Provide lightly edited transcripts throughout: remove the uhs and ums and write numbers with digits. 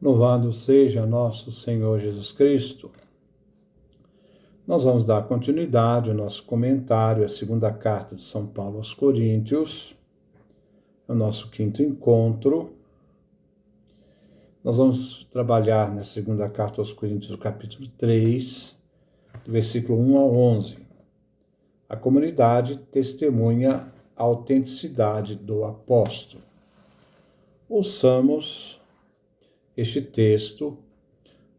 Louvado seja nosso Senhor Jesus Cristo. Nós vamos dar continuidade ao nosso comentário, à segunda carta de São Paulo aos Coríntios, o nosso quinto encontro. Nós vamos trabalhar na segunda carta aos Coríntios, no capítulo 3, do versículo 1 ao 11. A comunidade testemunha a autenticidade do apóstolo. Ouçamos este texto.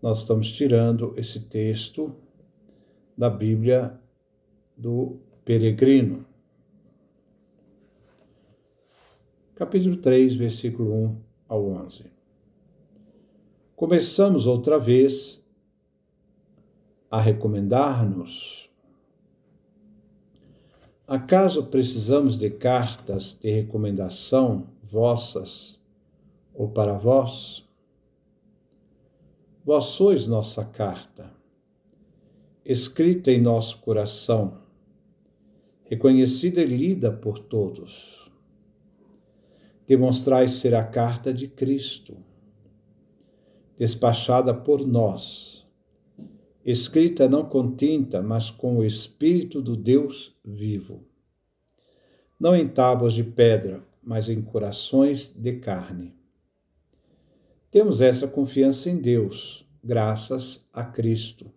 Nós estamos tirando esse texto da Bíblia do Peregrino. Capítulo 3, versículo 1 ao 11. Começamos outra vez a recomendar-nos. Acaso precisamos de cartas de recomendação vossas ou para vós? Vós sois nossa carta, escrita em nosso coração, reconhecida e lida por todos. Demonstrais ser a carta de Cristo, despachada por nós, escrita não com tinta, mas com o Espírito do Deus vivo, não em tábuas de pedra, mas em corações de carne. Temos essa confiança em Deus, graças a Cristo.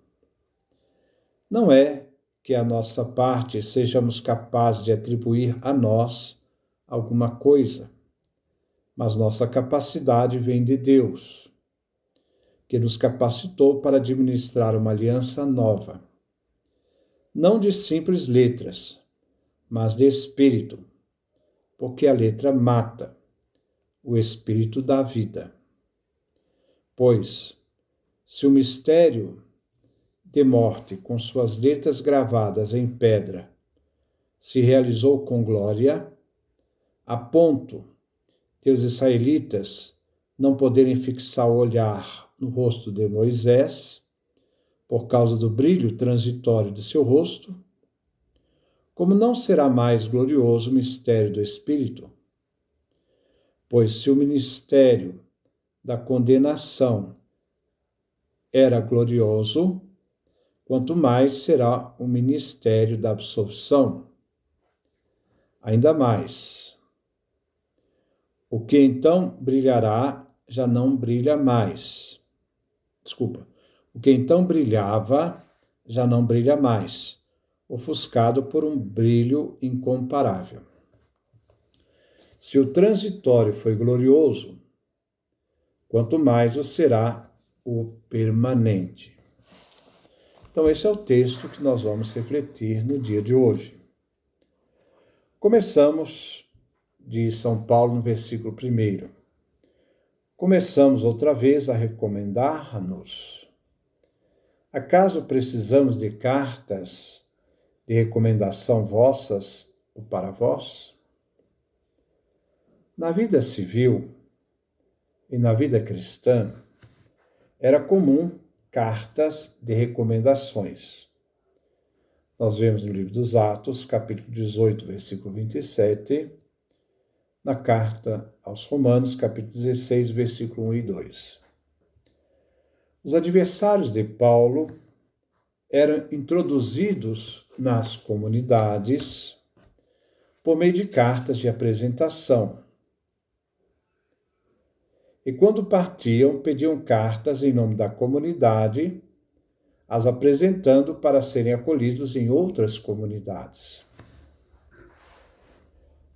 Não é que a nossa parte sejamos capazes de atribuir a nós alguma coisa, mas nossa capacidade vem de Deus, que nos capacitou para administrar uma aliança nova, não de simples letras, mas de espírito, porque a letra mata, o espírito dá vida. Pois, se o mistério de morte, com suas letras gravadas em pedra, se realizou com glória, a ponto de os israelitas não poderem fixar o olhar no rosto de Moisés, por causa do brilho transitório de seu rosto, como não será mais glorioso o mistério do Espírito? Pois se o ministério da condenação era glorioso, quanto mais será o ministério da absolvição. Ainda mais. O que então brilhará já não brilha mais. O que então brilhava já não brilha mais, ofuscado por um brilho incomparável. Se o transitório foi glorioso, quanto mais o será o permanente. Então, esse é o texto que nós vamos refletir no dia de hoje. Começamos de São Paulo no versículo 1. Começamos outra vez a recomendar-nos. Acaso precisamos de cartas de recomendação vossas ou para vós? Na vida civil e na vida cristã, era comum cartas de recomendações. Nós vemos no livro dos Atos, capítulo 18, versículo 27, na carta aos Romanos, capítulo 16, versículo 1 e 2. Os adversários de Paulo eram introduzidos nas comunidades por meio de cartas de apresentação. E quando partiam, pediam cartas em nome da comunidade, as apresentando para serem acolhidos em outras comunidades.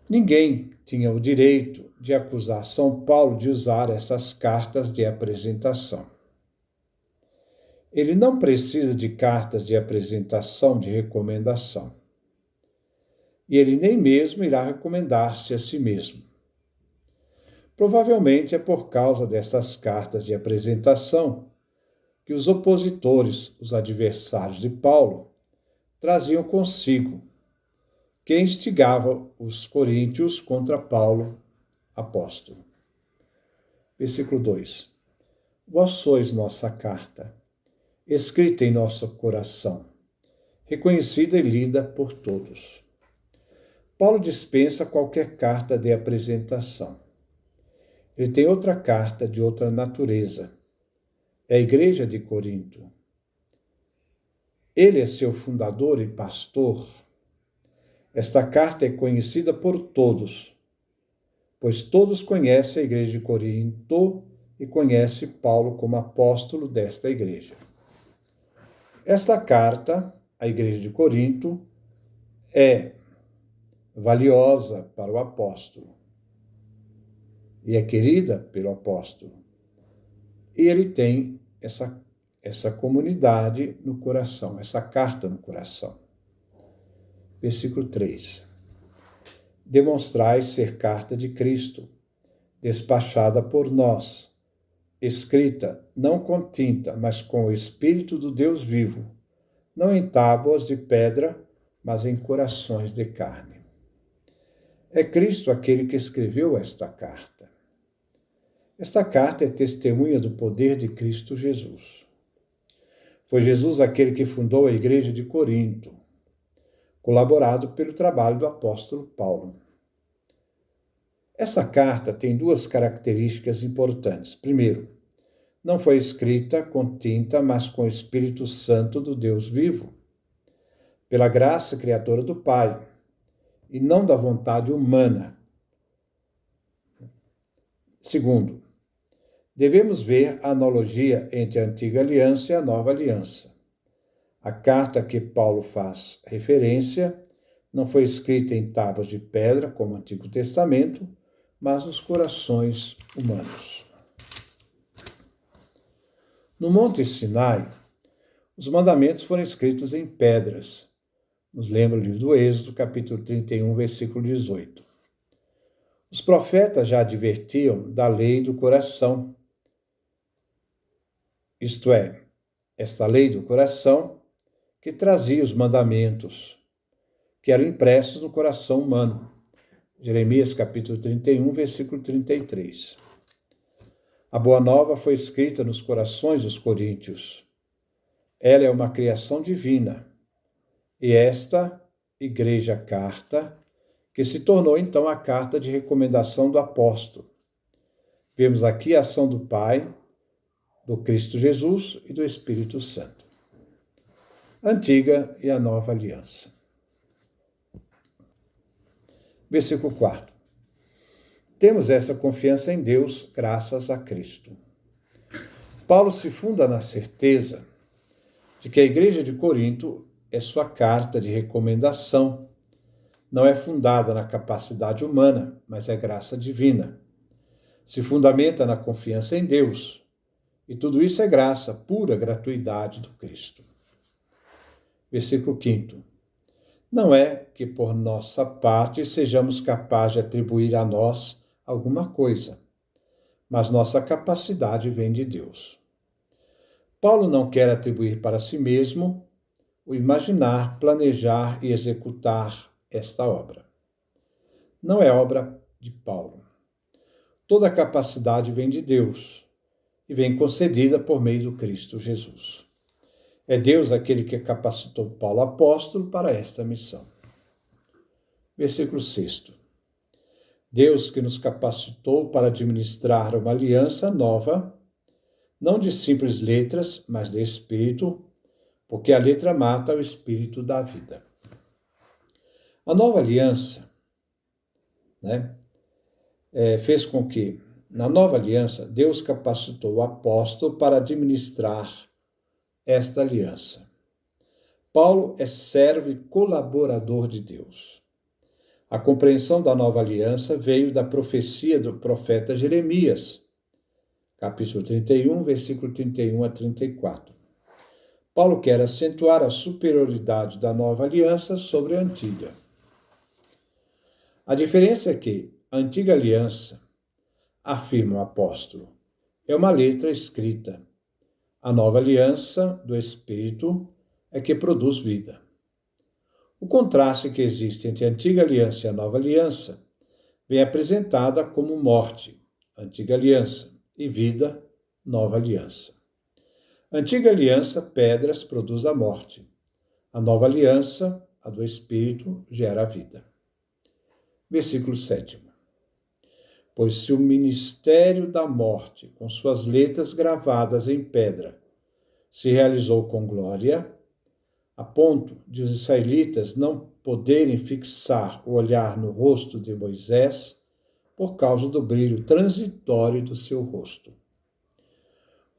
Ninguém tinha o direito de acusar São Paulo de usar essas cartas de apresentação. Ele não precisa de cartas de apresentação, de recomendação. E ele nem mesmo irá recomendar-se a si mesmo. Provavelmente é por causa dessas cartas de apresentação que os opositores, os adversários de Paulo, traziam consigo, que instigava os coríntios contra Paulo, apóstolo. Versículo 2. Vós sois nossa carta, escrita em nosso coração, reconhecida e lida por todos. Paulo dispensa qualquer carta de apresentação. Ele tem outra carta de outra natureza, é a igreja de Corinto. Ele é seu fundador e pastor. Esta carta é conhecida por todos, pois todos conhecem a igreja de Corinto e conhecem Paulo como apóstolo desta igreja. Esta carta, à igreja de Corinto, é valiosa para o apóstolo e é querida pelo apóstolo. E ele tem essa comunidade no coração, essa carta no coração. Versículo 3. Demonstrai ser carta de Cristo, despachada por nós, escrita não com tinta, mas com o Espírito do Deus vivo, não em tábuas de pedra, mas em corações de carne. É Cristo aquele que escreveu esta carta. Esta carta é testemunha do poder de Cristo Jesus. Foi Jesus aquele que fundou a igreja de Corinto, colaborado pelo trabalho do apóstolo Paulo. Esta carta tem duas características importantes. Primeiro, não foi escrita com tinta, mas com o Espírito Santo do Deus vivo, pela graça criadora do Pai, e não da vontade humana. Segundo, devemos ver a analogia entre a antiga aliança e a nova aliança. A carta a que Paulo faz referência não foi escrita em tábuas de pedra, como o Antigo Testamento, mas nos corações humanos. No Monte Sinai, os mandamentos foram escritos em pedras. Nos lembra o livro do Êxodo, capítulo 31, versículo 18. Os profetas já advertiam da lei do coração, isto é, esta lei do coração que trazia os mandamentos, que eram impressos no coração humano. Jeremias, capítulo 31, versículo 33. A Boa Nova foi escrita nos corações dos coríntios. Ela é uma criação divina. E esta igreja carta, que se tornou então a carta de recomendação do apóstolo. Vemos aqui a ação do Pai, do Cristo Jesus e do Espírito Santo. A antiga e a nova aliança. Versículo 4. Temos essa confiança em Deus graças a Cristo. Paulo se funda na certeza de que a igreja de Corinto é sua carta de recomendação. Não é fundada na capacidade humana, mas é graça divina. Se fundamenta na confiança em Deus. E tudo isso é graça, pura gratuidade do Cristo. Versículo 5. Não é que por nossa parte sejamos capazes de atribuir a nós alguma coisa, mas nossa capacidade vem de Deus. Paulo não quer atribuir para si mesmo o imaginar, planejar e executar esta obra. Não é obra de Paulo. Toda a capacidade vem de Deus e vem concedida por meio do Cristo Jesus. É Deus aquele que capacitou Paulo apóstolo para esta missão. Versículo 6. Deus que nos capacitou para administrar uma aliança nova, não de simples letras, mas de espírito, porque a letra mata, o espírito dá vida. A nova aliança, fez com que, na nova aliança, Deus capacitou o apóstolo para administrar esta aliança. Paulo é servo e colaborador de Deus. A compreensão da nova aliança veio da profecia do profeta Jeremias, capítulo 31, versículo 31 a 34. Paulo quer acentuar a superioridade da nova aliança sobre a antiga. A diferença é que a antiga aliança, afirma o apóstolo, é uma letra escrita. A nova aliança do Espírito é que produz vida. O contraste que existe entre a antiga aliança e a nova aliança vem apresentada como morte, antiga aliança, e vida, nova aliança. A antiga aliança, pedras, produz a morte. A nova aliança, a do Espírito, gera a vida. Versículo 7. Pois se o ministério da morte, com suas letras gravadas em pedra, se realizou com glória, a ponto de os israelitas não poderem fixar o olhar no rosto de Moisés por causa do brilho transitório do seu rosto.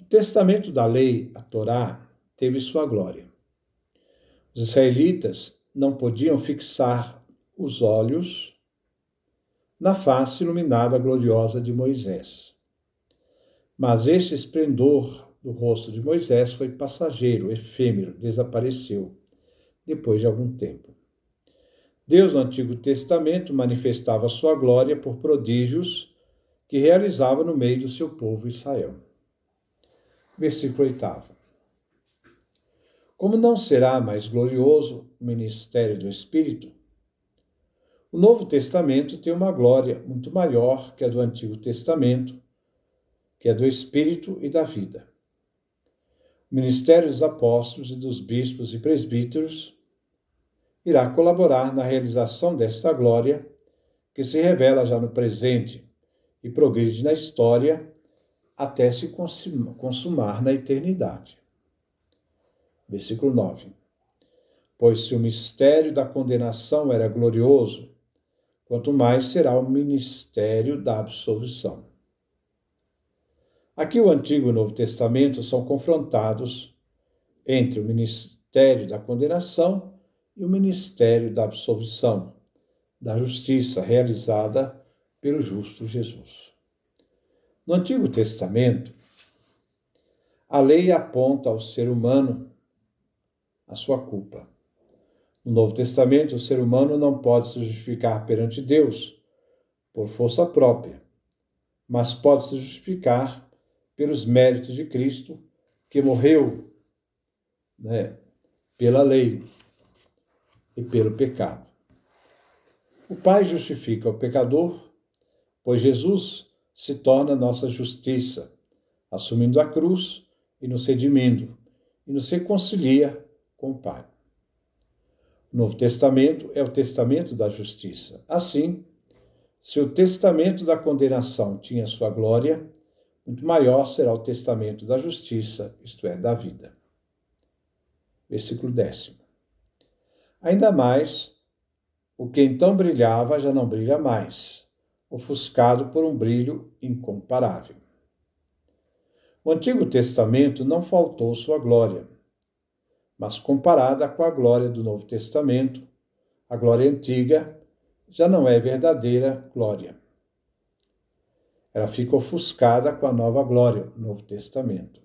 O testamento da lei, a Torá, teve sua glória. Os israelitas não podiam fixar os olhos na face iluminada gloriosa de Moisés. Mas este esplendor do rosto de Moisés foi passageiro, efêmero, desapareceu depois de algum tempo. Deus, no Antigo Testamento, manifestava sua glória por prodígios que realizava no meio do seu povo Israel. Versículo 8. Como não será mais glorioso o ministério do Espírito, o Novo Testamento tem uma glória muito maior que a do Antigo Testamento, que é do Espírito e da vida. O ministério dos apóstolos e dos bispos e presbíteros irá colaborar na realização desta glória, que se revela já no presente e progride na história até se consumar na eternidade. Versículo 9. Pois se o mistério da condenação era glorioso, quanto mais será o ministério da absolvição. Aqui o Antigo e o Novo Testamento são confrontados entre o ministério da condenação e o ministério da absolvição, da justiça realizada pelo justo Jesus. No Antigo Testamento, a lei aponta ao ser humano a sua culpa. No Novo Testamento, o ser humano não pode se justificar perante Deus por força própria, mas pode se justificar pelos méritos de Cristo, que morreu, pela lei e pelo pecado. O Pai justifica o pecador, pois Jesus se torna nossa justiça, assumindo a cruz e nos redimindo, e nos reconcilia com o Pai. O Novo Testamento é o testamento da justiça. Assim, se o testamento da condenação tinha sua glória, muito maior será o testamento da justiça, isto é, da vida. Versículo 10. Ainda mais, o que então brilhava já não brilha mais, ofuscado por um brilho incomparável. O Antigo Testamento não faltou sua glória, mas comparada com a glória do Novo Testamento, a glória antiga já não é verdadeira glória. Ela fica ofuscada com a nova glória, o Novo Testamento.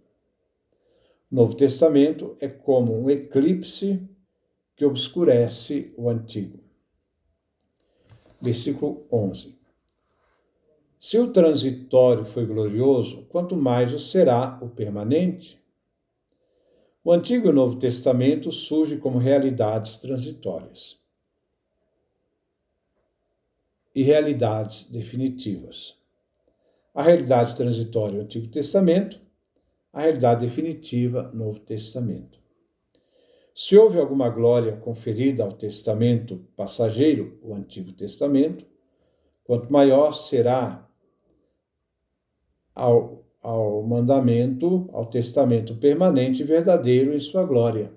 O Novo Testamento é como um eclipse que obscurece o Antigo. Versículo 11. Se o transitório foi glorioso, quanto mais o será o permanente. O Antigo e o Novo Testamento surgem como realidades transitórias e realidades definitivas. A realidade transitória, o Antigo Testamento, a realidade definitiva, Novo Testamento. Se houve alguma glória conferida ao testamento passageiro, o Antigo Testamento, quanto maior será ao mandamento, ao testamento permanente e verdadeiro em sua glória,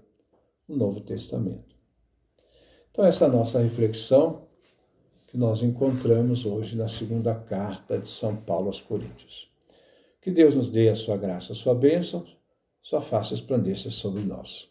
o Novo Testamento. Então, essa é a nossa reflexão que nós encontramos hoje na segunda carta de São Paulo aos Coríntios. Que Deus nos dê a sua graça, a sua bênção, sua face resplandeça sobre nós.